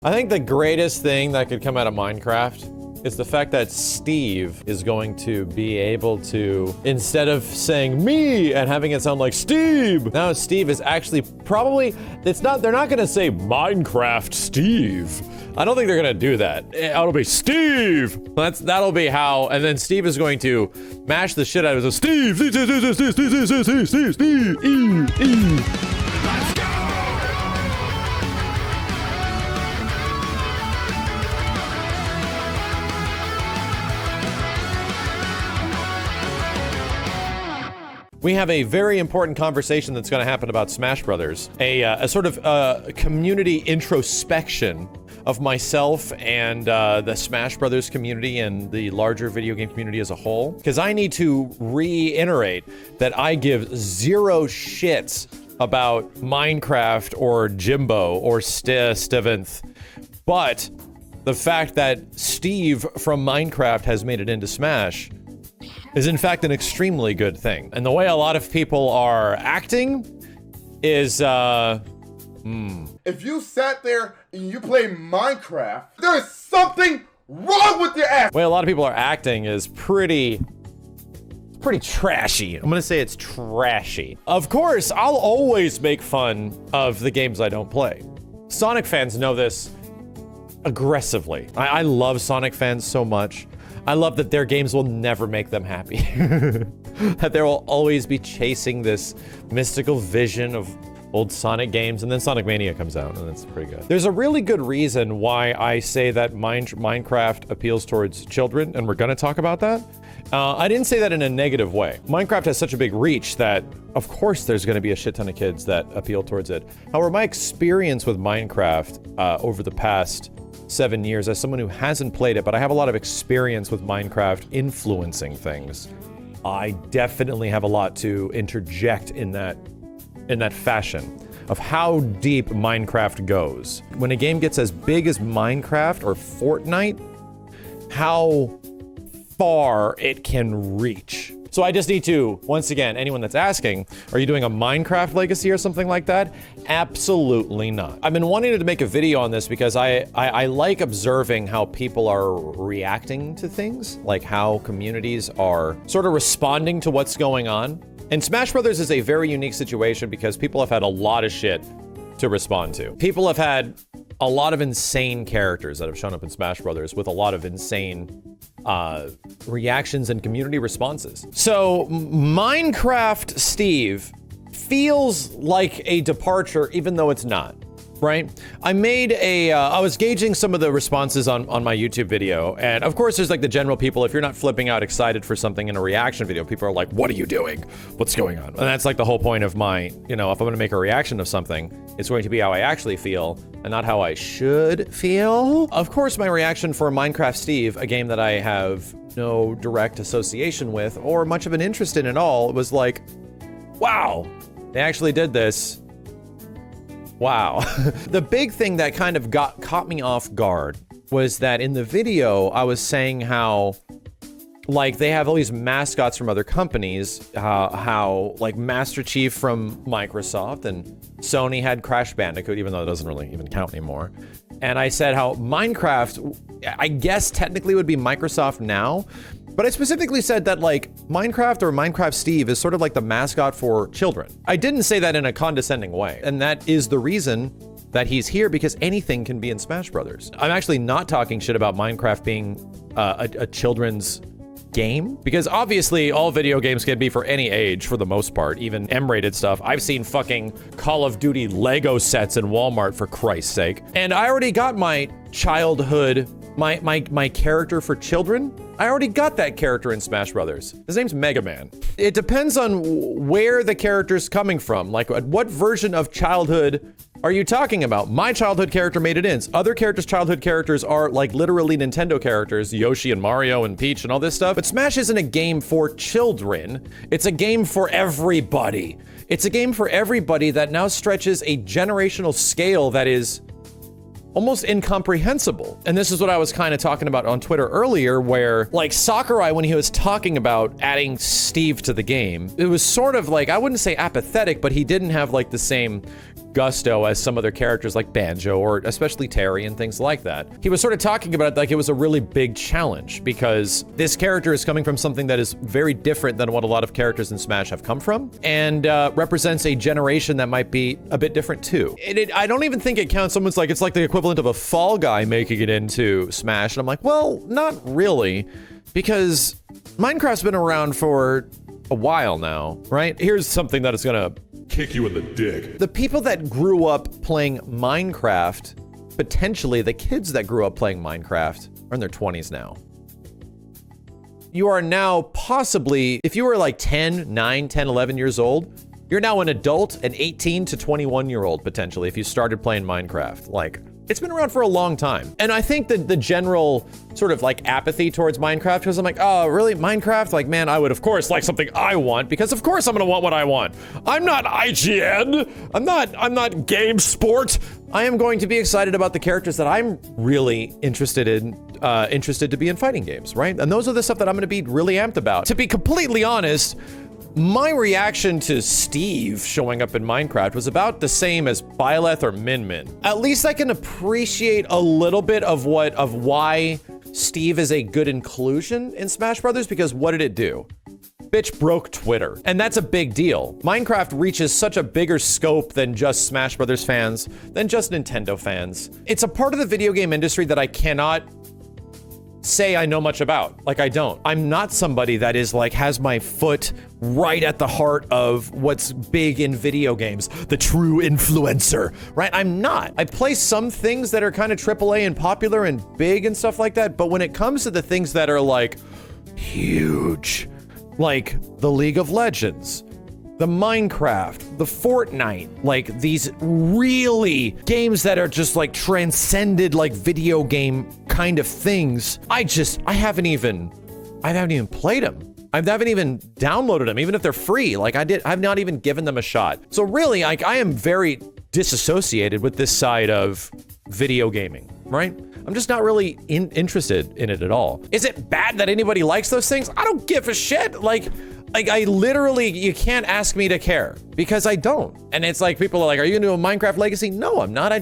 I think the greatest thing that could come out of Minecraft is the fact that Steve is going to be able to, instead of saying me and having it sound like Steve, now Steve is actually probably, they're not gonna say Minecraft Steve. I don't think they're gonna do that. It'll be Steve. That'll be how, and then Steve is going to mash the shit out of it. Steve, Steve. We have a very important conversation that's going to happen about Smash Brothers. A sort of community introspection of myself and the Smash Brothers community and the larger video game community as a whole. Because I need to reiterate that I give zero shits about Minecraft or Jimbo or Steventh. But the fact that Steve from Minecraft has made it into Smash is in fact an extremely good thing. And the way a lot of people are acting is, If you sat there and you play Minecraft, there is something wrong with your ass! The way a lot of people are acting is pretty trashy. I'm gonna say it's trashy. Of course, I'll always make fun of the games I don't play. Sonic fans know this aggressively. I love Sonic fans so much. I love that their games will never make them happy. That they will always be chasing this mystical vision of old Sonic games, and then Sonic Mania comes out, and that's pretty good. There's a really good reason why I say that Minecraft appeals towards children, and we're gonna talk about that. I didn't say that in a negative way. Minecraft has such a big reach that, of course, there's gonna be a shit ton of kids that appeal towards it. However, my experience with Minecraft over the past 7 years, as someone who hasn't played it, but I have a lot of experience with Minecraft influencing things, I definitely have a lot to interject in that fashion of how deep Minecraft goes. When a game gets as big as Minecraft or Fortnite, how far it can reach. So I just need to, once again, anyone that's asking, are you doing a Minecraft legacy or something like that? Absolutely not. I've been wanting to make a video on this because I like observing how people are reacting to things, like how communities are sort of responding to what's going on. And Smash Brothers is a very unique situation because people have had a lot of shit to respond to. People have had a lot of insane characters that have shown up in Smash Brothers with a lot of insane reactions and community responses. So Minecraft Steve feels like a departure even though it's not, right? I made I was gauging some of the responses on my YouTube video, and of course there's like the general people. If you're not flipping out excited for something in a reaction video, people are like, what are you doing? What's going on? And that's like the whole point of my, if I'm gonna make a reaction of something, it's going to be how I actually feel and not how I should feel. Of course, my reaction for Minecraft Steve, a game that I have no direct association with or much of an interest in at all, was like, wow, they actually did this. Wow. The big thing that kind of caught me off guard was that in the video, I was saying how, like, they have all these mascots from other companies, how like Master Chief from Microsoft, and Sony had Crash Bandicoot, even though it doesn't really even count anymore. And I said how Minecraft, I guess technically would be Microsoft now, but I specifically said that like Minecraft or Minecraft Steve is sort of like the mascot for children. I didn't say that in a condescending way, and that is the reason that he's here, because anything can be in Smash Brothers. I'm actually not talking shit about Minecraft being a children's game, because obviously all video games can be for any age for the most part, even M-rated stuff. I've seen fucking Call of Duty Lego sets in Walmart, for Christ's sake. And I already got my childhood, my character for children. I already got that character in Smash Brothers. His name's Mega Man. It depends on where the character's coming from. Like, what version of childhood are you talking about? My childhood character made it in. Other characters' childhood characters are like literally Nintendo characters, Yoshi and Mario and Peach and all this stuff. But Smash isn't a game for children. It's a game for everybody. It's a game for everybody that now stretches a generational scale that is almost incomprehensible. And this is what I was kind of talking about on Twitter earlier, where like Sakurai, when he was talking about adding Steve to the game, it was sort of like, I wouldn't say apathetic, but he didn't have like the same gusto as some other characters like Banjo or especially Terry and things like that. He was sort of talking about it like it was a really big challenge because this character is coming from something that is very different than what a lot of characters in Smash have come from, and represents a generation that might be a bit different too. I don't even think it counts. Someone's like, it's like the equivalent of a Fall Guy making it into Smash. And I'm like, well, not really, because Minecraft's been around for a while now, right? Here's something that is gonna kick you in the dick. The people that grew up playing Minecraft, potentially the kids that grew up playing Minecraft, are in their 20s now. You are now possibly, if you were like 9, 10, 11 years old, you're now an adult, an 18 to 21 year old potentially, if you started playing Minecraft. Like, it's been around for a long time. And I think that the general sort of like apathy towards Minecraft, because I'm like, oh, really, Minecraft? Like, man, I would of course like something I want, because of course I'm gonna want what I want. I'm not IGN. I'm not GameSport. I am going to be excited about the characters that I'm really interested to be in fighting games, right? And those are the stuff that I'm gonna be really amped about. To be completely honest, my reaction to Steve showing up in Minecraft was about the same as Byleth or Min Min. At least I can appreciate a little bit of why Steve is a good inclusion in Smash Brothers, because what did it do? Bitch broke Twitter, and that's a big deal. Minecraft reaches such a bigger scope than just Smash Brothers fans, than just Nintendo fans. It's a part of the video game industry that I cannot say I know much about. Like, I don't. I'm not somebody that is like, has my foot right at the heart of what's big in video games, the true influencer, right? I'm not. I play some things that are kind of AAA and popular and big and stuff like that, but when it comes to the things that are like huge, like the League of Legends, the Minecraft, the Fortnite, like these really games that are just like transcended like video game kind of things, I haven't even played them. I haven't even downloaded them, even if they're free. Like I've not even given them a shot. So really, like, I am very disassociated with this side of video gaming, right? I'm just not really interested in it at all. Is it bad that anybody likes those things? I don't give a shit. Like I literally, you can't ask me to care, because I don't. And it's like, people are like, are you gonna do a Minecraft Legacy? No, I'm not. I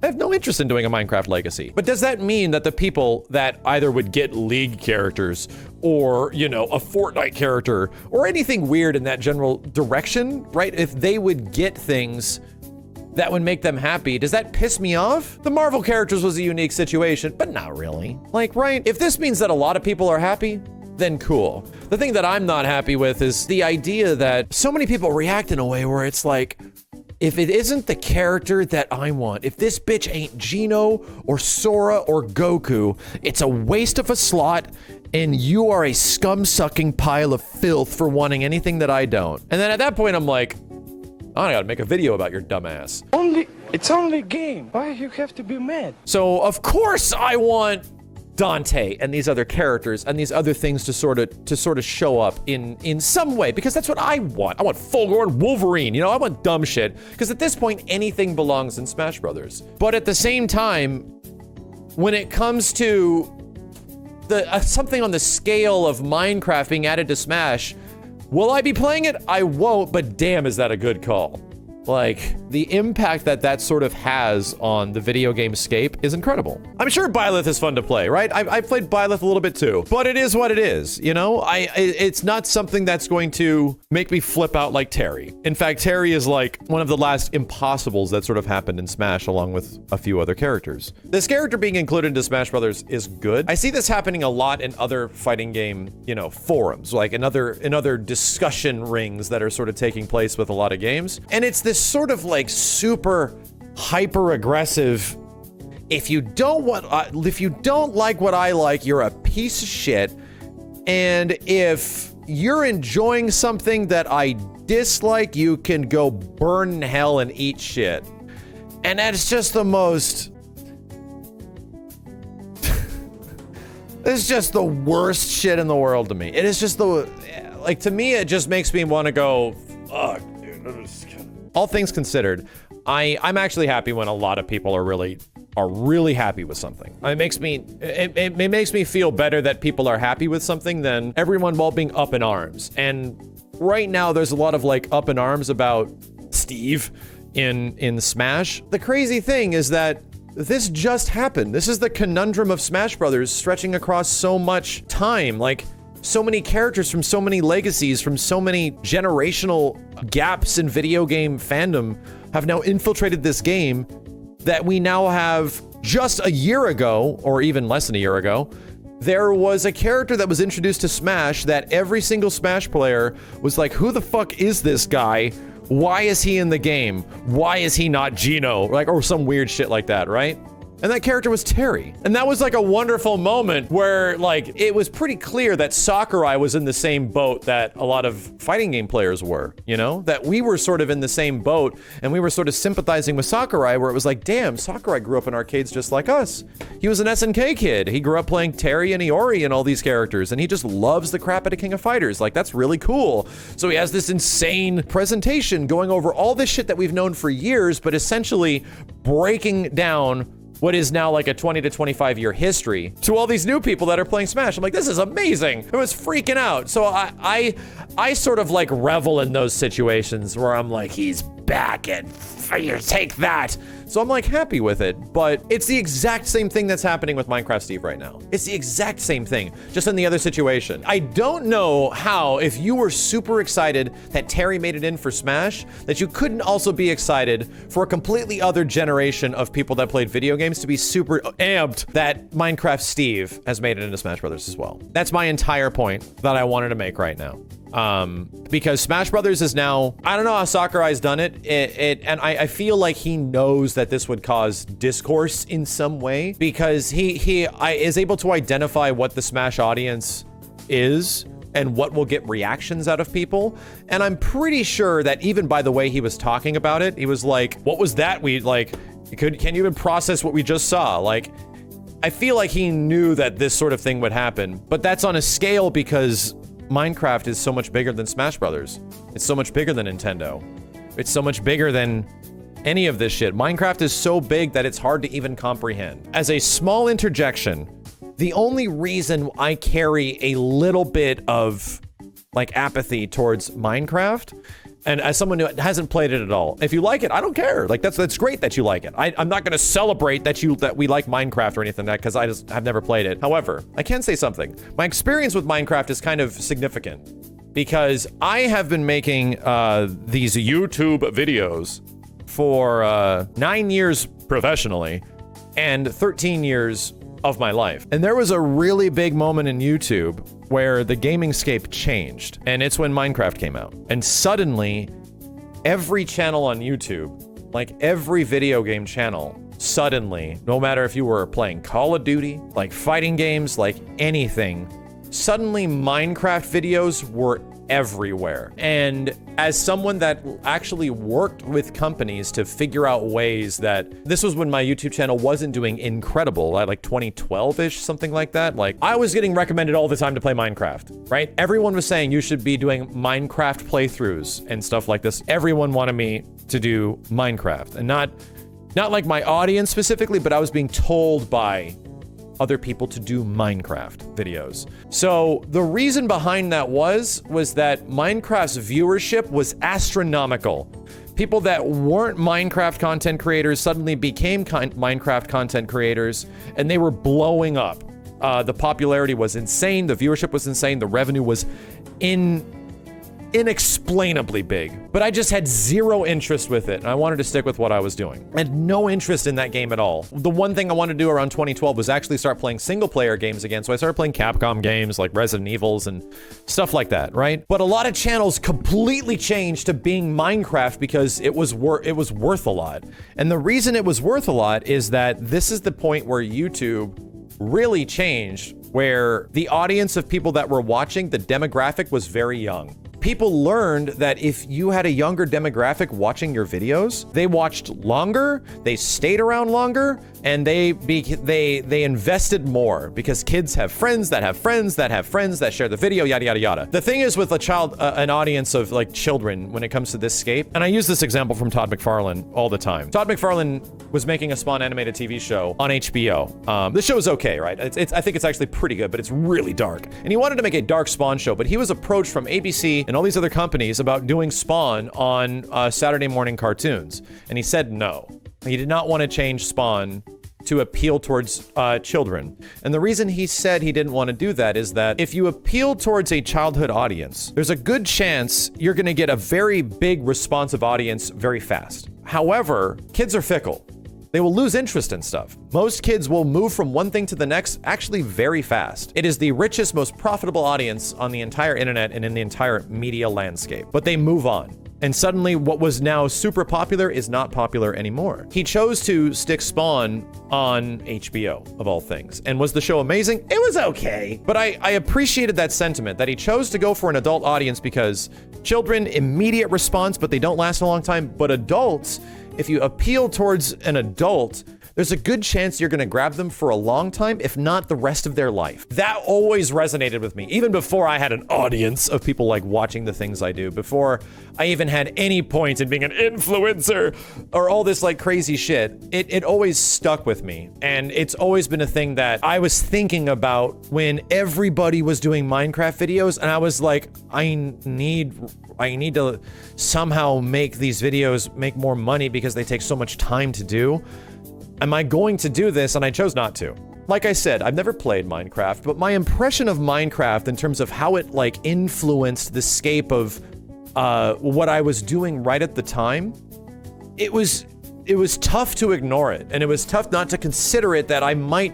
have no interest in doing a Minecraft Legacy. But does that mean that the people that either would get League characters or, you know, a Fortnite character or anything weird in that general direction, right? If they would get things that would make them happy, does that piss me off? The Marvel characters was a unique situation, but not really. Like, right? If this means that a lot of people are happy, then cool. The thing that I'm not happy with is the idea that so many people react in a way where it's like, if it isn't the character that I want, if this bitch ain't Gino or Sora or Goku, it's a waste of a slot, and you are a scum-sucking pile of filth for wanting anything that I don't. And then at that point, I'm like, I gotta make a video about your dumbass. It's only a game. Why you have to be mad? So of course I want Dante and these other characters and these other things to sort of show up in some way, because that's what I want. I want Fulgor and Wolverine, you know, I want dumb shit, because at this point anything belongs in Smash Brothers. But at the same time, when it comes to the something on the scale of Minecraft being added to Smash, will I be playing it? I won't, but damn, is that a good call. Like, the impact that sort of has on the video game scape is incredible. I'm sure Byleth is fun to play, right? I've played Byleth a little bit too, but it is what it is, you know? It's not something that's going to make me flip out like Terry. In fact, Terry is like one of the last impossibles that sort of happened in Smash, along with a few other characters. This character being included into Smash Brothers is good. I see this happening a lot in other fighting game, you know, forums, like in other discussion rings that are sort of taking place with a lot of games. And it's this sort of like super hyper aggressive, if you don't like what I like, you're a piece of shit. And if you're enjoying something that I dislike, you can go burn in hell and eat shit. And that's just the most it's just the worst shit in the world to me. It is just to me, it just makes me want to go, fuck, dude. All things considered, I'm actually happy when a lot of people are really happy with something. It makes me feel better that people are happy with something than everyone while being up in arms. And right now there's a lot of like up in arms about Steve, in Smash. The crazy thing is that this just happened. This is the conundrum of Smash Brothers stretching across so much time. Like, so many characters from so many legacies, from so many generational gaps in video game fandom have now infiltrated this game that we now have. Just a year ago, or even less than a year ago, there was a character that was introduced to Smash that every single Smash player was like, who the fuck is this guy? Why is he in the game? Why is he not Gino? Like, or some weird shit like that, right? And that character was Terry. And that was like a wonderful moment where, like, it was pretty clear that Sakurai was in the same boat that a lot of fighting game players were, you know? That we were sort of in the same boat and we were sort of sympathizing with Sakurai, where it was like, damn, Sakurai grew up in arcades just like us. He was an SNK kid. He grew up playing Terry and Iori and all these characters, and he just loves the crap out of King of Fighters. Like, that's really cool. So he has this insane presentation going over all this shit that we've known for years, but essentially breaking down what is now like a 20 to 25 year history to all these new people that are playing Smash. I'm like, this is amazing. I was freaking out. So I sort of like revel in those situations where I'm like, he's back and fire, take that. So I'm like happy with it, but it's the exact same thing that's happening with Minecraft Steve right now. It's the exact same thing, just in the other situation. I don't know how, if you were super excited that Terry made it in for Smash, that you couldn't also be excited for a completely other generation of people that played video games to be super amped that Minecraft Steve has made it into Smash Brothers as well. That's my entire point that I wanted to make right now. Because Smash Brothers is now, I don't know how Sakurai's done it, and I feel like he knows that this would cause discourse in some way, because he is able to identify what the Smash audience is and what will get reactions out of people. And I'm pretty sure that even by the way he was talking about it, he was like, what was that? Can you even process what we just saw? Like, I feel like he knew that this sort of thing would happen, but that's on a scale because Minecraft is so much bigger than Smash Brothers. It's so much bigger than Nintendo. It's so much bigger than any of this shit. Minecraft is so big that it's hard to even comprehend. As a small interjection, the only reason I carry a little bit of like apathy towards Minecraft, and as someone who hasn't played it at all, if you like it, I don't care. Like that's great that you like it. I'm not gonna celebrate that we like Minecraft or anything like that, because I've never played it. However, I can say something. My experience with Minecraft is kind of significant because I have been making these YouTube videos for 9 years professionally and 13 years of my life. And there was a really big moment in YouTube where the gaming scape changed, and it's when Minecraft came out. And suddenly, every channel on YouTube, like every video game channel, suddenly, no matter if you were playing Call of Duty, like fighting games, like anything, suddenly Minecraft videos were everywhere. And as someone that actually worked with companies to figure out ways that, this was when my YouTube channel wasn't doing incredible, like 2012-ish, something like that. Like, I was getting recommended all the time to play Minecraft, right? Everyone was saying you should be doing Minecraft playthroughs and stuff like this. Everyone wanted me to do Minecraft, and not like my audience specifically, but I was being told by other people to do Minecraft videos. So the reason behind that was that Minecraft's viewership was astronomical. People that weren't Minecraft content creators suddenly became Minecraft content creators, and they were blowing up. The popularity was insane, the viewership was insane, the revenue was inexplainably big. But I just had zero interest with it, and I wanted to stick with what I was doing. I had no interest in that game at all. The one thing I wanted to do around 2012 was actually start playing single player games again, so I started playing Capcom games like Resident Evils and stuff like that, right? But a lot of channels completely changed to being Minecraft because it was worth a lot. And the reason it was worth a lot is that this is the point where YouTube really changed, where the audience of people that were watching, the demographic was very young. People learned that if you had a younger demographic watching your videos, they watched longer, they stayed around longer, and they invested more because kids have friends that have friends that have friends that share the video, yada yada yada. The thing is with a child, an audience of like children when it comes to this scape, and I use this example from Todd McFarlane all the time. Todd McFarlane was making a Spawn animated TV show on HBO. This show is okay, right? I think it's actually pretty good, but it's really dark. And he wanted to make a dark Spawn show, but he was approached from ABC and all these other companies about doing Spawn on Saturday morning cartoons, and he said no. He did not want to change Spawn to appeal towards children. And the reason he said he didn't want to do that is that if you appeal towards a childhood audience, there's a good chance you're going to get a very big responsive audience very fast. However, kids are fickle. They will lose interest in stuff. Most kids will move from one thing to the next actually very fast. It is the richest, most profitable audience on the entire internet and in the entire media landscape. But they move on. And suddenly what was now super popular is not popular anymore. He chose to stick Spawn on HBO, of all things. And was the show amazing? It was okay. But I appreciated that sentiment, that he chose to go for an adult audience because children, immediate response, but they don't last a long time. But adults, if you appeal towards an adult, there's a good chance you're gonna grab them for a long time, if not the rest of their life. That always resonated with me, even before I had an audience of people like watching the things I do, before I even had any point in being an influencer or all this like crazy shit. It always stuck with me. And it's always been a thing that I was thinking about when everybody was doing Minecraft videos, and I was like, I need to somehow make these videos make more money because they take so much time to do. Am I going to do this? And I chose not to. Like I said, I've never played Minecraft, but my impression of Minecraft in terms of how it like influenced the scape of what I was doing right at the time, it was tough to ignore it. And it was tough not to consider it that I might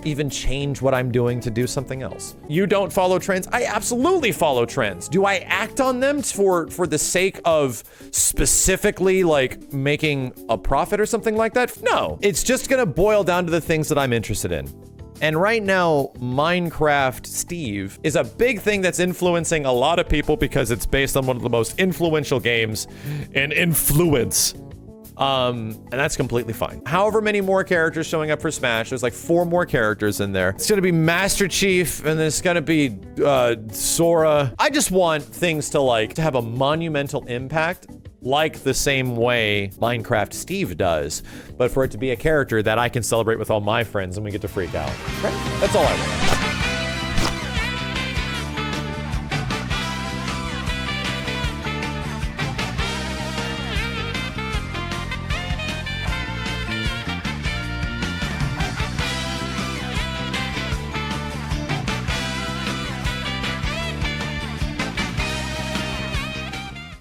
even change what I'm doing to do something else. You don't follow trends? I absolutely follow trends. Do I act on them for the sake of specifically like making a profit or something like that? No, it's just gonna boil down to the things that I'm interested in. And right now, Minecraft Steve is a big thing that's influencing a lot of people because it's based on one of the most influential games in influence. And that's completely fine. However many more characters showing up for Smash, there's like 4 more characters in there. It's gonna be Master Chief, and there's gonna be Sora. I just want things to have a monumental impact, like the same way Minecraft Steve does, but for it to be a character that I can celebrate with all my friends and we get to freak out. Right? That's all I want.